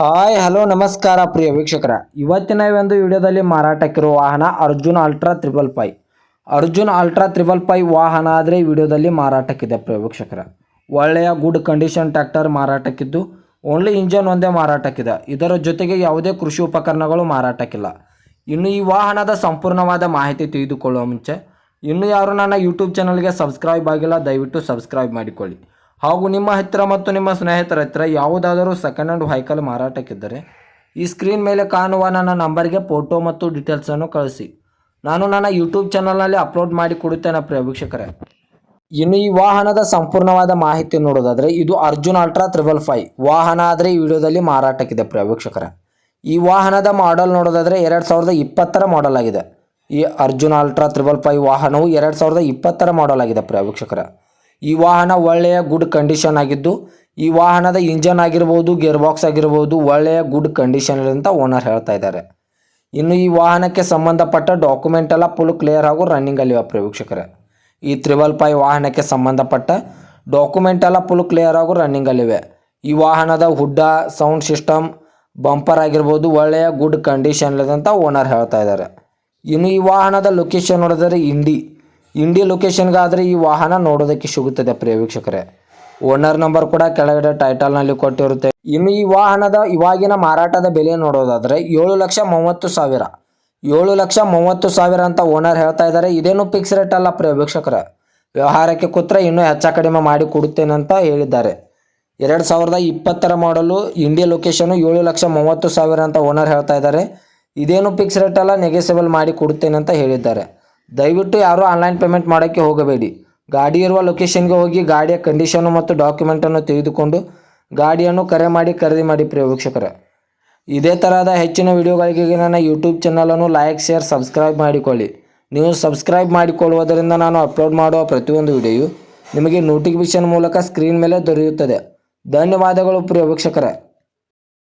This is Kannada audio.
ಹಾಯ್ ಹಲೋ ನಮಸ್ಕಾರ ಪ್ರಿಯ ವೀಕ್ಷಕರ, ಇವತ್ತಿನ ಒಂದು ವಿಡಿಯೋದಲ್ಲಿ ಮಾರಾಟಕ್ಕಿರುವ ವಾಹನ ಅರ್ಜುನ್ ಅಲ್ಟ್ರಾ 555. ಅರ್ಜುನ್ ಅಲ್ಟ್ರಾ 555 ವಾಹನ ಆದರೆ ಈ ವಿಡಿಯೋದಲ್ಲಿ ಮಾರಾಟಕ್ಕಿದೆ ಪ್ರಿಯ ವೀಕ್ಷಕರ. ಒಳ್ಳೆಯ ಗುಡ್ ಕಂಡೀಷನ್ ಟ್ರ್ಯಾಕ್ಟರ್ ಮಾರಾಟಕ್ಕಿದ್ದು ಓನ್ಲಿ ಇಂಜನ್ ಒಂದೇ ಮಾರಾಟಕ್ಕಿದೆ. ಇದರ ಜೊತೆಗೆ ಯಾವುದೇ ಕೃಷಿ ಉಪಕರಣಗಳು ಮಾರಾಟಕ್ಕಿಲ್ಲ. ಇನ್ನು ಈ ವಾಹನದ ಸಂಪೂರ್ಣವಾದ ಮಾಹಿತಿ ತಿಳಿದುಕೊಳ್ಳುವ ಮುಂಚೆ ಇನ್ನೂ ಯಾರು ನನ್ನ ಯೂಟ್ಯೂಬ್ ಚಾನಲ್ಗೆ ಸಬ್ಸ್ಕ್ರೈಬ್ ಆಗಿಲ್ಲ, ದಯವಿಟ್ಟು ಸಬ್ಸ್ಕ್ರೈಬ್ ಮಾಡಿಕೊಳ್ಳಿ. ಹಾಗೂ ನಿಮ್ಮ ಹತ್ತಿರ ಮತ್ತು ನಿಮ್ಮ ಸ್ನೇಹಿತರ ಹತ್ತಿರ ಯಾವುದಾದರೂ ಸೆಕೆಂಡ್ ಹ್ಯಾಂಡ್ ವೆಹಿಕಲ್ ಮಾರಾಟಕ್ಕಿದ್ದರೆ ಈ ಸ್ಕ್ರೀನ್ ಮೇಲೆ ಕಾಣುವ ನನ್ನ ನಂಬರ್ಗೆ ಫೋಟೋ ಮತ್ತು ಡೀಟೇಲ್ಸನ್ನು ಕಳಿಸಿ. ನಾನು ನನ್ನ ಯೂಟ್ಯೂಬ್ ಚಾನಲ್ನಲ್ಲಿ ಅಪ್ಲೋಡ್ ಮಾಡಿ ಕೊಡುತ್ತೇನೆ ಪ್ರಿಯ ವೀಕ್ಷಕರೇ. ಇನ್ನು ಈ ವಾಹನದ ಸಂಪೂರ್ಣವಾದ ಮಾಹಿತಿ ನೋಡೋದಾದರೆ ಇದು ಅರ್ಜುನ್ ಅಲ್ಟ್ರಾ 555 ವಾಹನ ಆದರೆ ಈ ವಿಡಿಯೋದಲ್ಲಿ ಮಾರಾಟಕ್ಕಿದೆ ಪ್ರಿಯ ವೀಕ್ಷಕರೇ. ಈ ವಾಹನದ ಮಾಡೆಲ್ ನೋಡೋದಾದರೆ 2020ರ ಮಾಡೆಲ್ ಆಗಿದೆ. ಈ ಅರ್ಜುನ್ ಅಲ್ಟ್ರಾ 555 ವಾಹನವು 2020ರ ಮಾಡೆಲ್ ಆಗಿದೆ ಪ್ರಿಯ ವೀಕ್ಷಕರೇ. ಈ ವಾಹನ ಒಳ್ಳೆಯ ಗುಡ್ ಕಂಡೀಷನ್ ಆಗಿದ್ದು ಈ ವಾಹನದ ಇಂಜನ್ ಆಗಿರ್ಬೋದು, ಗೇರ್ ಬಾಕ್ಸ್ ಆಗಿರ್ಬೋದು ಒಳ್ಳೆಯ ಗುಡ್ ಕಂಡೀಷನ್ ಅಂತ ಓನರ್ ಹೇಳ್ತಾ ಇದ್ದಾರೆ. ಇನ್ನು ಈ ವಾಹನಕ್ಕೆ ಸಂಬಂಧಪಟ್ಟ ಡಾಕ್ಯುಮೆಂಟ್ ಎಲ್ಲ ಫುಲ್ ಕ್ಲಿಯರ್ ಹಾಗೂ ರನ್ನಿಂಗ್ ಅಲ್ಲಿವೆ ಪ್ರಿಯ ವೀಕ್ಷಕರೇ. ಈ 555 ವಾಹನಕ್ಕೆ ಸಂಬಂಧಪಟ್ಟ ಡಾಕ್ಯುಮೆಂಟ್ ಎಲ್ಲ ಫುಲ್ ಕ್ಲಿಯರ್ ಹಾಗೂ ರನ್ನಿಂಗ್ ಅಲ್ಲಿವೆ. ಈ ವಾಹನದ ಹುಡ್ಡ, ಸೌಂಡ್ ಸಿಸ್ಟಮ್, ಬಂಪರ್ ಆಗಿರ್ಬೋದು ಒಳ್ಳೆಯ ಗುಡ್ ಕಂಡೀಷನ್ ಅಂತ ಓನರ್ ಹೇಳ್ತಾ ಇದ್ದಾರೆ. ಇನ್ನು ಈ ವಾಹನದ ಲೊಕೇಶನ್ ನೋಡಿದರೆ ಇಂಡಿ ಲೊಕೇಶನ್ಗಾದರೆ ಈ ವಾಹನ ನೋಡೋದಕ್ಕೆ ಸಿಗುತ್ತದೆ ಪ್ರಿಯ ವೀಕ್ಷಕರೇ. ಓನರ್ ನಂಬರ್ ಕೂಡ ಕೆಳಗಡೆ ಟೈಟಲ್ನಲ್ಲಿ ಕೊಟ್ಟಿರುತ್ತೆ. ಇನ್ನು ಈ ವಾಹನದ ಇವಾಗಿನ ಮಾರಾಟದ ಬೆಲೆ ನೋಡೋದಾದರೆ 7,30,000 7,30,000 ಅಂತ ಓನರ್ ಹೇಳ್ತಾ ಇದ್ದಾರೆ. ಇದೇನು ಫಿಕ್ಸ್ ರೇಟ್ ಅಲ್ಲ ಪ್ರಿಯ ವೀಕ್ಷಕರೇ. ವ್ಯವಹಾರಕ್ಕೆ ಕೂತ್ರೆ ಇನ್ನೂ ಹೆಚ್ಚು ಕಡಿಮೆ ಮಾಡಿ ಕೊಡುತ್ತೇನೆ ಅಂತ ಹೇಳಿದ್ದಾರೆ. 2020ರ ಮಾಡಲು ಇಂಡಿಯಾ ಲೊಕೇಶನು 7,30,000 ಅಂತ ಓನರ್ ಹೇಳ್ತಾ ಇದ್ದಾರೆ. ಇದೇನು ಫಿಕ್ಸ್ ರೇಟ್ ಅಲ್ಲ, ನೆಗೆಸೇಬಲ್ ಮಾಡಿ ಕೊಡುತ್ತೇನೆ ಅಂತ ಹೇಳಿದ್ದಾರೆ. ದಯವಿಟ್ಟು ಯಾರೂ ಆನ್ಲೈನ್ ಪೇಮೆಂಟ್ ಮಾಡೋಕ್ಕೆ ಹೋಗಬೇಡಿ. ಗಾಡಿ ಇರುವ ಲೊಕೇಶನ್ಗೆ ಹೋಗಿ ಗಾಡಿಯ ಕಂಡೀಷನು ಮತ್ತು ಡಾಕ್ಯುಮೆಂಟನ್ನು ತೆಗೆದುಕೊಂಡು ಗಾಡಿಯನ್ನು ಕರೆ ಮಾಡಿ ಖರೀದಿ ಮಾಡಿ ಪ್ರಿಯ ವೀಕ್ಷಕರೇ. ಇದೇ ಥರದ ಹೆಚ್ಚಿನ ವಿಡಿಯೋಗಳಿಗೆ ನನ್ನ ಯೂಟ್ಯೂಬ್ ಚಾನಲನ್ನು ಲೈಕ್, ಶೇರ್, ಸಬ್ಸ್ಕ್ರೈಬ್ ಮಾಡಿಕೊಳ್ಳಿ. ನೀವು ಸಬ್ಸ್ಕ್ರೈಬ್ ಮಾಡಿಕೊಳ್ಳುವುದರಿಂದ ನಾನು ಅಪ್ಲೋಡ್ ಮಾಡುವ ಪ್ರತಿಯೊಂದು ವಿಡಿಯೋಯು ನಿಮಗೆ ನೋಟಿಫಿಕೇಷನ್ ಮೂಲಕ ಸ್ಕ್ರೀನ್ ಮೇಲೆ ದೊರೆಯುತ್ತದೆ. ಧನ್ಯವಾದಗಳು ಪ್ರಿಯ ವೀಕ್ಷಕರೇ.